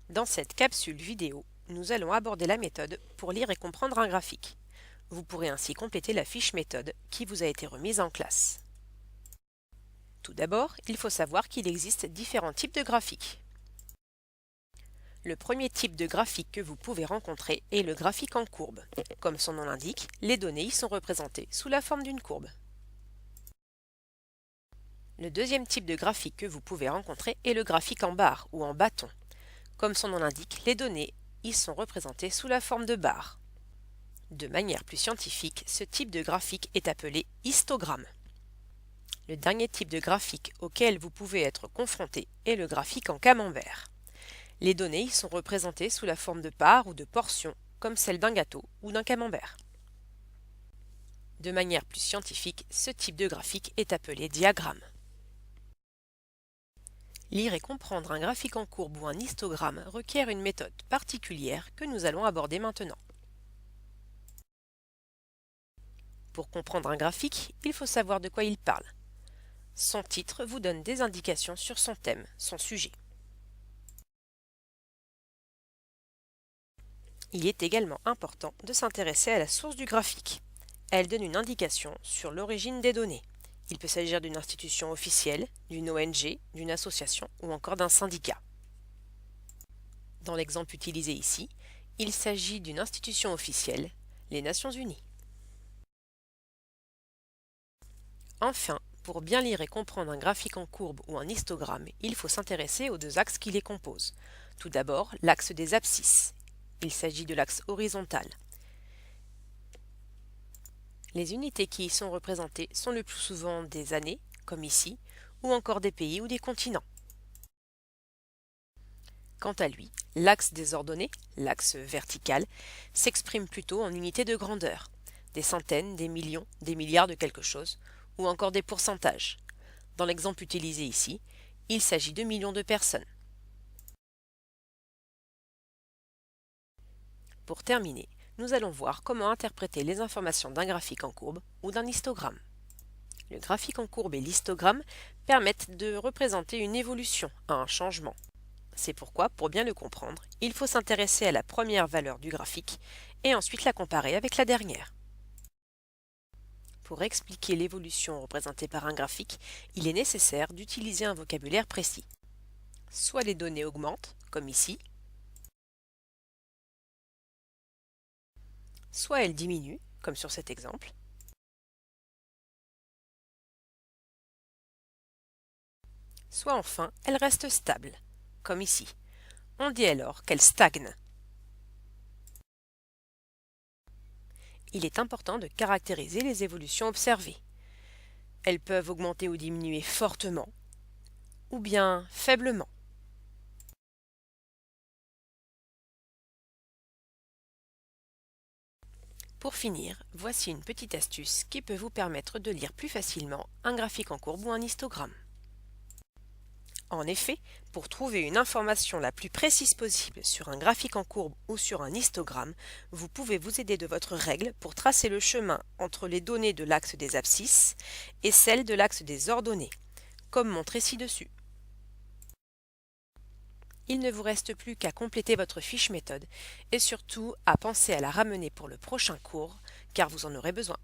Dans cette capsule vidéo, nous allons aborder la méthode pour lire et comprendre un graphique. Vous pourrez ainsi compléter la fiche méthode qui vous a été remise en classe. Tout d'abord, il faut savoir qu'il existe différents types de graphiques. Le premier type de graphique que vous pouvez rencontrer est le graphique en courbe. Comme son nom l'indique, les données y sont représentées sous la forme d'une courbe. Le deuxième type de graphique que vous pouvez rencontrer est le graphique en barre ou en bâton. Comme son nom l'indique, les données y sont représentées sous la forme de barres. De manière plus scientifique, ce type de graphique est appelé histogramme. Le dernier type de graphique auquel vous pouvez être confronté est le graphique en camembert. Les données y sont représentées sous la forme de parts ou de portions, comme celle d'un gâteau ou d'un camembert. De manière plus scientifique, ce type de graphique est appelé diagramme. Lire et comprendre un graphique en courbe ou un histogramme requiert une méthode particulière que nous allons aborder maintenant. Pour comprendre un graphique, il faut savoir de quoi il parle. Son titre vous donne des indications sur son thème, son sujet. Il est également important de s'intéresser à la source du graphique. Elle donne une indication sur l'origine des données. Il peut s'agir d'une institution officielle, d'une ONG, d'une association ou encore d'un syndicat. Dans l'exemple utilisé ici, il s'agit d'une institution officielle, les Nations Unies. Enfin, pour bien lire et comprendre un graphique en courbe ou un histogramme, il faut s'intéresser aux deux axes qui les composent. Tout d'abord, l'axe des abscisses. Il s'agit de l'axe horizontal. Les unités qui y sont représentées sont le plus souvent des années, comme ici, ou encore des pays ou des continents. Quant à lui, l'axe des ordonnées, l'axe vertical, s'exprime plutôt en unités de grandeur, des centaines, des millions, des milliards de quelque chose, ou encore des pourcentages. Dans l'exemple utilisé ici, il s'agit de millions de personnes. Pour terminer, nous allons voir comment interpréter les informations d'un graphique en courbe ou d'un histogramme. Le graphique en courbe et l'histogramme permettent de représenter une évolution, un changement. C'est pourquoi, pour bien le comprendre, il faut s'intéresser à la première valeur du graphique et ensuite la comparer avec la dernière. Pour expliquer l'évolution représentée par un graphique, il est nécessaire d'utiliser un vocabulaire précis. Soit les données augmentent, comme ici, soit elles diminuent, comme sur cet exemple, soit enfin elles restent stables, comme ici. On dit alors qu'elles stagnent. Il est important de caractériser les évolutions observées. Elles peuvent augmenter ou diminuer fortement, ou bien faiblement. Pour finir, voici une petite astuce qui peut vous permettre de lire plus facilement un graphique en courbe ou un histogramme. En effet, pour trouver une information la plus précise possible sur un graphique en courbe ou sur un histogramme, vous pouvez vous aider de votre règle pour tracer le chemin entre les données de l'axe des abscisses et celles de l'axe des ordonnées, comme montré ci-dessus. Il ne vous reste plus qu'à compléter votre fiche méthode et surtout à penser à la ramener pour le prochain cours, car vous en aurez besoin.